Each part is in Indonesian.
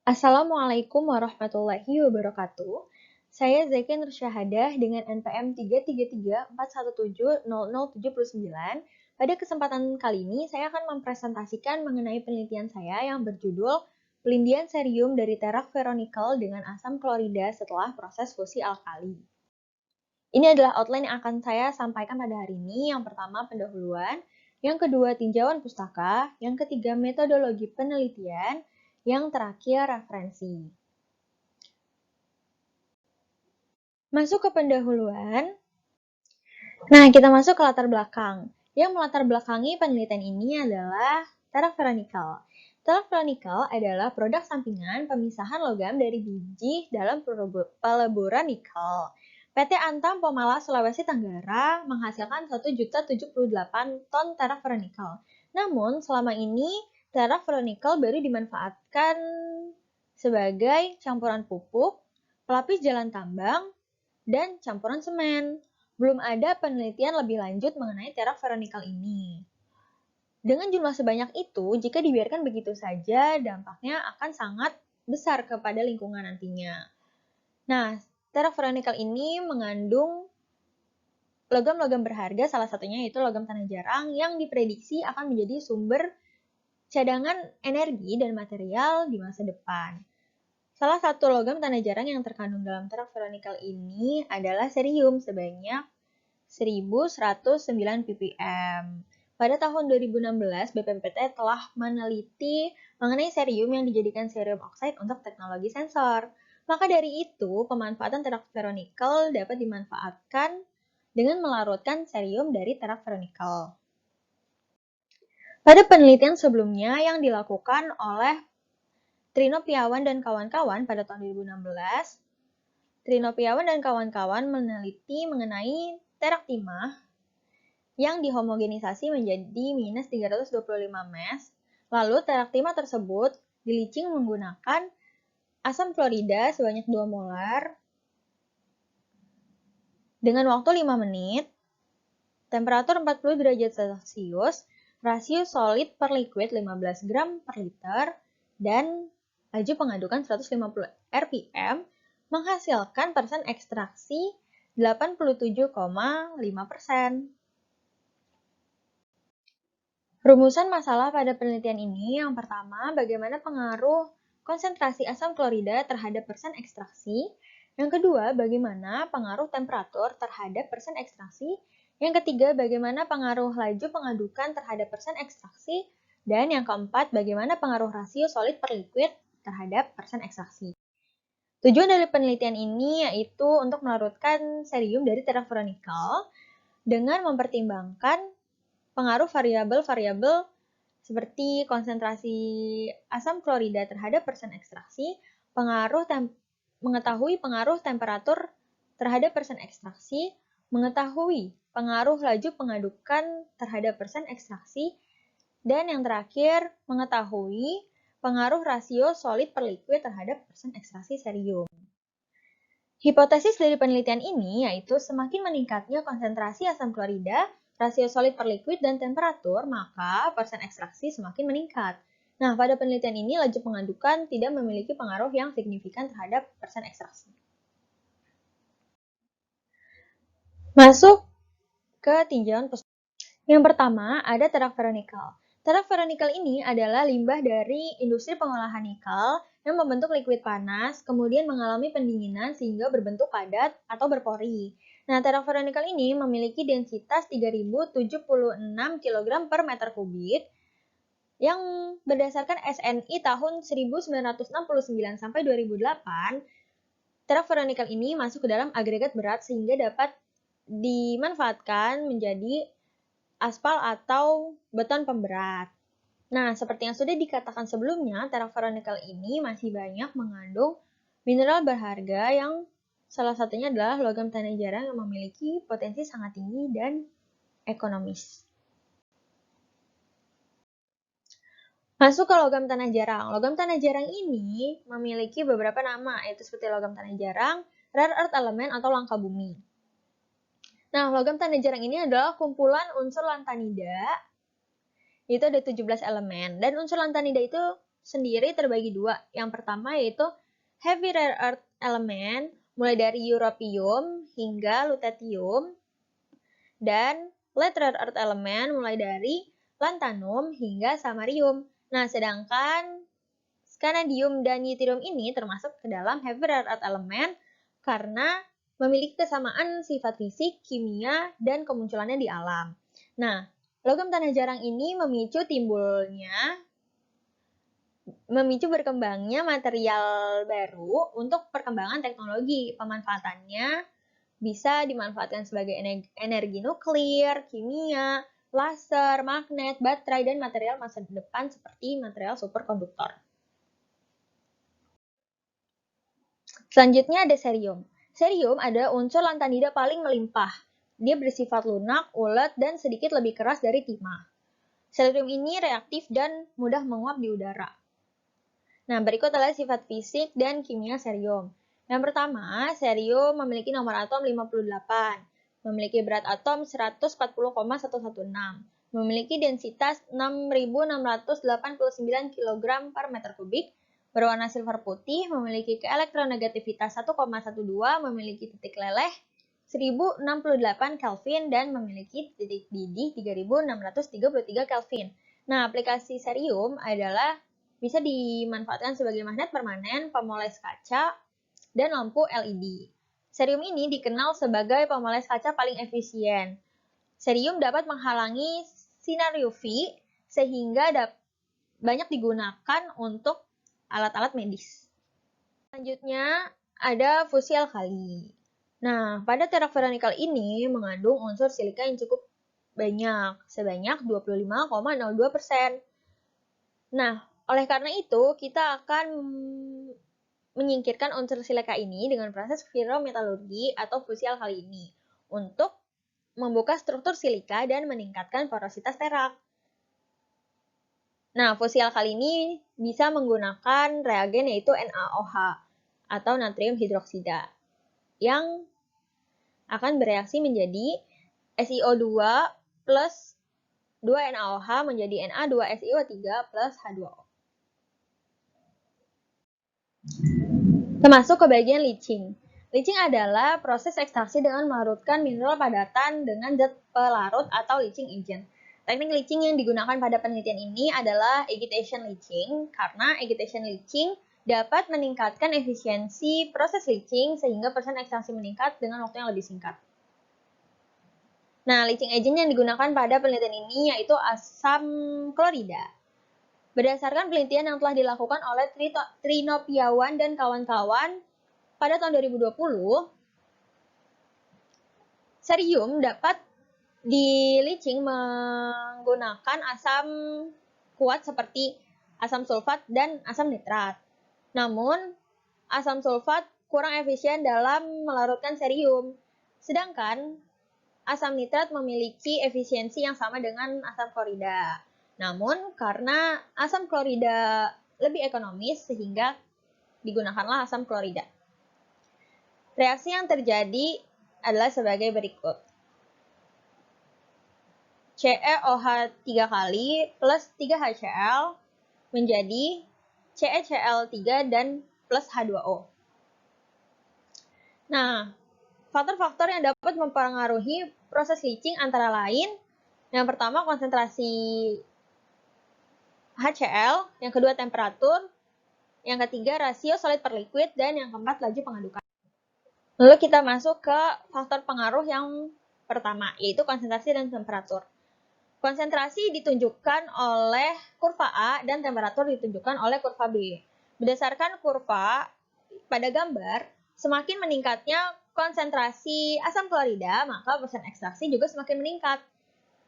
Assalamualaikum warahmatullahi wabarakatuh. Saya Zaki Nur Syahadah dengan NPM 33341700079. Pada kesempatan kali ini, saya akan mempresentasikan mengenai penelitian saya yang berjudul Pelindian Cerium dari Terapheronical dengan asam klorida setelah proses fusi alkali. Ini adalah outline yang akan saya sampaikan pada hari ini. Yang pertama, pendahuluan. Yang kedua, tinjauan pustaka. Yang ketiga, metodologi penelitian. Yang terakhir, referensi. Masuk ke pendahuluan. Nah, kita masuk ke latar belakang. Yang melatar belakangi penelitian ini adalah terapheronical. Terapheronical adalah produk sampingan pemisahan logam dari biji dalam peleburan nikel. PT Antam Pomala Sulawesi Tenggara menghasilkan 1.078 ton terapheronical. Namun, selama ini terapheronical baru dimanfaatkan sebagai campuran pupuk, pelapis jalan tambang, dan campuran semen. Belum ada penelitian lebih lanjut mengenai terapheronical ini. Dengan jumlah sebanyak itu, jika dibiarkan begitu saja, dampaknya akan sangat besar kepada lingkungan nantinya. Nah, terapheronical ini mengandung logam-logam berharga, salah satunya yaitu logam tanah jarang yang diprediksi akan menjadi sumber cadangan energi dan material di masa depan. Salah satu logam tanah jarang yang terkandung dalam terapheronical ini adalah cerium sebanyak 1.109 ppm. Pada tahun 2016, BPPT telah meneliti mengenai cerium yang dijadikan cerium oxide untuk teknologi sensor. Maka dari itu, pemanfaatan terapheronical dapat dimanfaatkan dengan melarutkan cerium dari terapheronical. Pada penelitian sebelumnya yang dilakukan oleh Trino Piawan dan kawan-kawan pada tahun 2016, Trino Piawan dan kawan-kawan meneliti mengenai terak timah yang dihomogenisasi menjadi minus 325 mes. Lalu terak timah tersebut dilicing menggunakan asam klorida sebanyak 2 molar dengan waktu 5 menit, temperatur 40 derajat Celcius, rasio solid per liquid 15 gram per liter, dan laju pengadukan 150 rpm menghasilkan persen ekstraksi 87,5%. Rumusan masalah pada penelitian ini yang pertama, bagaimana pengaruh konsentrasi asam klorida terhadap persen ekstraksi. Yang kedua, bagaimana pengaruh temperatur terhadap persen ekstraksi. Yang ketiga, bagaimana pengaruh laju pengadukan terhadap persen ekstraksi. Dan yang keempat, bagaimana pengaruh rasio solid per liquid terhadap persen ekstraksi. Tujuan dari penelitian ini yaitu untuk melarutkan cerium dari terapheronical dengan mempertimbangkan pengaruh variabel-variabel seperti konsentrasi asam klorida terhadap persen ekstraksi, mengetahui pengaruh temperatur terhadap persen ekstraksi, mengetahui pengaruh laju pengadukan terhadap persen ekstraksi, dan yang terakhir, mengetahui pengaruh rasio solid per liquid terhadap persen ekstraksi cerium. Hipotesis dari penelitian ini yaitu semakin meningkatnya konsentrasi asam klorida, rasio solid per liquid, dan temperatur, maka persen ekstraksi semakin meningkat. Nah, pada penelitian ini laju pengadukan tidak memiliki pengaruh yang signifikan terhadap persen ekstraksi. Masuk ke tinjauan pustaka. Yang pertama, ada terapheronical. Terapheronical ini adalah limbah dari industri pengolahan nikel yang membentuk liquid panas, kemudian mengalami pendinginan sehingga berbentuk padat atau berpori. Nah, terapheronical ini memiliki densitas 3076 kg per meter kubik yang berdasarkan SNI tahun 1969 sampai 2008. Terapheronical ini masuk ke dalam agregat berat sehingga dapat dimanfaatkan menjadi aspal atau beton pemberat. Nah, seperti yang sudah dikatakan sebelumnya, terapheronical ini masih banyak mengandung mineral berharga yang salah satunya adalah logam tanah jarang yang memiliki potensi sangat tinggi dan ekonomis. Masuk ke logam tanah jarang. Logam tanah jarang ini memiliki beberapa nama, yaitu seperti logam tanah jarang, rare earth element atau langka bumi. Nah, logam tanah jarang ini adalah kumpulan unsur lantanida, itu ada 17 elemen. Dan unsur lantanida itu sendiri terbagi dua. Yang pertama yaitu heavy rare earth element, mulai dari europium hingga lutetium, dan light rare earth element mulai dari lanthanum hingga samarium. Nah, sedangkan scandium dan yttrium ini termasuk ke dalam heavy rare earth element karena memiliki kesamaan sifat fisik, kimia, dan kemunculannya di alam. Nah, logam tanah jarang ini memicu berkembangnya material baru untuk perkembangan teknologi. Pemanfaatannya bisa dimanfaatkan sebagai energi nuklir, kimia, laser, magnet, baterai, dan material masa depan seperti material superkonduktor. Selanjutnya ada cerium. Cerium adalah unsur lantanida paling melimpah. Dia bersifat lunak, ulet, dan sedikit lebih keras dari timah. Cerium ini reaktif dan mudah menguap di udara. Nah, berikut adalah sifat fisik dan kimia cerium. Yang pertama, cerium memiliki nomor atom 58, memiliki berat atom 140,116, memiliki densitas 6.689 kg per meter kubik, berwarna silver putih, memiliki keelektronegativitas 1,12, memiliki titik leleh 1068 Kelvin, dan memiliki titik didih 3633 Kelvin. Nah, aplikasi cerium adalah bisa dimanfaatkan sebagai magnet permanen, pemoles kaca, dan lampu LED. Cerium ini dikenal sebagai pemoles kaca paling efisien. Cerium dapat menghalangi sinar UV sehingga banyak digunakan untuk alat-alat medis. Selanjutnya ada fusi alkali. Nah, pada terokferonikal ini mengandung unsur silika yang cukup banyak, sebanyak 25,02%. Nah, oleh karena itu, kita akan menyingkirkan unsur silika ini dengan proses pirometalurgi atau fusi alkali ini untuk membuka struktur silika dan meningkatkan porositas terak. Nah, fusi alkali ini bisa menggunakan reagen yaitu NaOH atau natrium hidroksida yang akan bereaksi menjadi SiO2 plus 2NaOH menjadi Na2SiO3 plus H2O. Termasuk ke bagian leaching. Leaching adalah proses ekstraksi dengan melarutkan mineral padatan dengan zat pelarut atau leaching agent. Teknik leaching yang digunakan pada penelitian ini adalah agitation leaching, karena agitation leaching dapat meningkatkan efisiensi proses leaching sehingga persen ekstraksi meningkat dengan waktu yang lebih singkat. Nah, leaching agent yang digunakan pada penelitian ini yaitu asam klorida. Berdasarkan penelitian yang telah dilakukan oleh Trino Piawan dan kawan-kawan pada tahun 2020, cerium dapat di leaching menggunakan asam kuat seperti asam sulfat dan asam nitrat. Namun, asam sulfat kurang efisien dalam melarutkan cerium, sedangkan asam nitrat memiliki efisiensi yang sama dengan asam klorida. Namun, karena asam klorida lebih ekonomis, sehingga digunakanlah asam klorida. Reaksi yang terjadi adalah sebagai berikut. CeOH 3 kali plus 3 HCl menjadi CeCl3 dan plus H2O. Nah, faktor-faktor yang dapat mempengaruhi proses leaching antara lain, yang pertama konsentrasi HCl, yang kedua temperatur, yang ketiga rasio solid per liquid, dan yang keempat laju pengadukan. Lalu kita masuk ke faktor pengaruh yang pertama, yaitu konsentrasi dan temperatur. Konsentrasi ditunjukkan oleh kurva A dan temperatur ditunjukkan oleh kurva B. Berdasarkan kurva pada gambar, semakin meningkatnya konsentrasi asam klorida, maka persen ekstraksi juga semakin meningkat.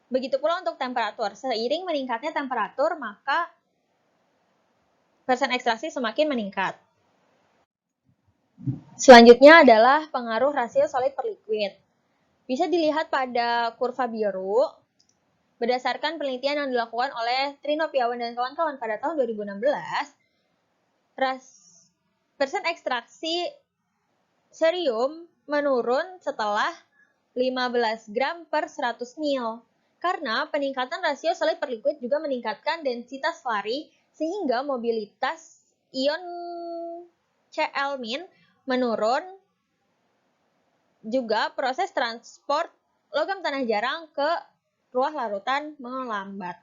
Begitu pula untuk temperatur. Seiring meningkatnya temperatur, maka persen ekstraksi semakin meningkat. Selanjutnya adalah pengaruh rasio solid per liquid. Bisa dilihat pada kurva biru. Berdasarkan penelitian yang dilakukan oleh Trino Piawan dan kawan-kawan pada tahun 2016, persen ekstraksi cerium menurun setelah 15 gram per 100 ml. Karena peningkatan rasio solid per liquid juga meningkatkan densitas slurry sehingga mobilitas ion Cl- menurun. Juga proses transport logam tanah jarang ke ruang larutan melambat.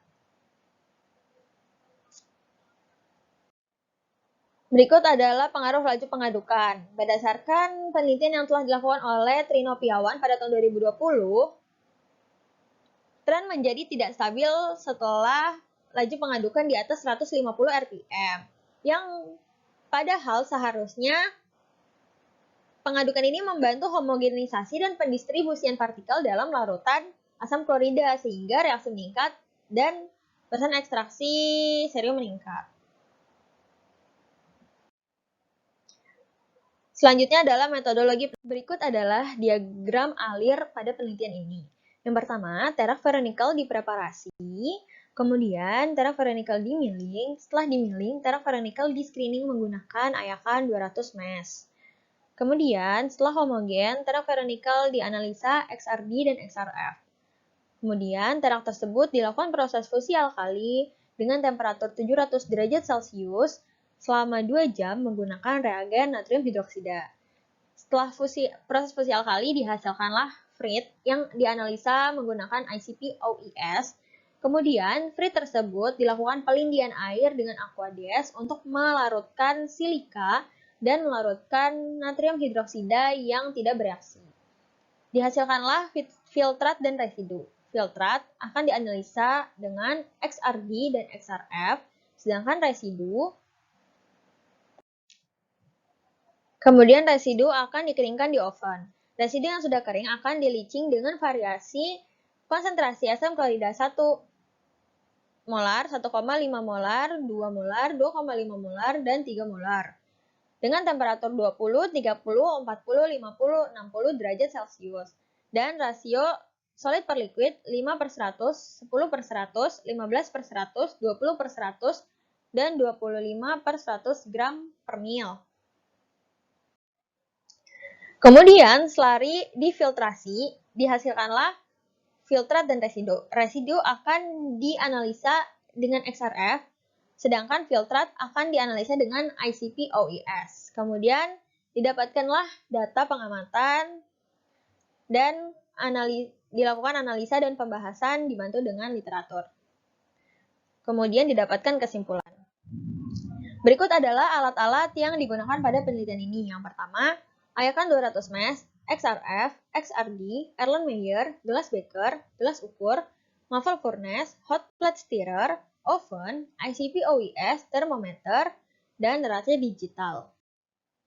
Berikut adalah pengaruh laju pengadukan. Berdasarkan penelitian yang telah dilakukan oleh Trino Piawan pada tahun 2020, tren menjadi tidak stabil setelah laju pengadukan di atas 150 rpm, yang padahal seharusnya pengadukan ini membantu homogenisasi dan pendistribusian partikel dalam larutan asam klorida sehingga reaksi meningkat dan persen ekstraksi serium meningkat. Selanjutnya adalah metodologi. Berikut adalah diagram alir pada penelitian ini. Yang pertama, terafferronickel dipreparasi, kemudian terafferronickel dimilling, setelah dimilling, terafferronickel di screening menggunakan ayakan 200 mes. Kemudian, setelah homogen, terafferronickel dianalisa XRD dan XRF. Kemudian, terak tersebut dilakukan proses fusi alkali dengan temperatur 700 derajat Celcius selama 2 jam menggunakan reagen natrium hidroksida. Setelah proses fusi alkali dihasilkanlah frit yang dianalisa menggunakan ICP-OES. Kemudian, frit tersebut dilakukan pelindian air dengan aquades untuk melarutkan silika dan melarutkan natrium hidroksida yang tidak bereaksi. Dihasilkanlah filtrat dan residu. Filtrat akan dianalisa dengan XRD dan XRF, sedangkan kemudian residu akan dikeringkan di oven. Residu yang sudah kering akan di-leaching dengan variasi konsentrasi asam klorida 1 molar, 1,5 molar, 2 molar, 2,5 molar, dan 3 molar. Dengan temperatur 20, 30, 40, 50, 60 derajat Celcius. Dan rasio solid per liquid 5/100, 10/100, 15/100, 20/100, dan 25/100 gram per mil. Kemudian, selari difiltrasi, dihasilkanlah filtrat dan residu. Residu akan dianalisa dengan XRF, sedangkan filtrat akan dianalisa dengan ICP-OES. Kemudian, didapatkanlah data pengamatan dan dilakukan analisa dan pembahasan dibantu dengan literatur. Kemudian didapatkan kesimpulan. Berikut adalah alat-alat yang digunakan pada penelitian ini. Yang pertama, ayakan 200 mes, XRF, XRD, Erlenmeyer, gelas beker, gelas ukur, muffle furnace, hot plate stirrer, oven, ICP-OES, termometer, dan neraca digital.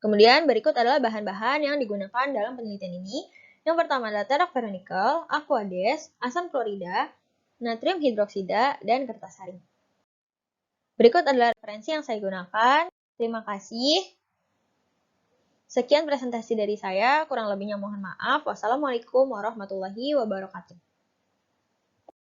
Kemudian berikut adalah bahan-bahan yang digunakan dalam penelitian ini. Yang pertama adalah terafferronickel, aquades, asam klorida, natrium hidroksida, dan kertas saring. Berikut adalah referensi yang saya gunakan. Terima kasih. Sekian presentasi dari saya, kurang lebihnya mohon maaf. Wassalamualaikum warahmatullahi wabarakatuh.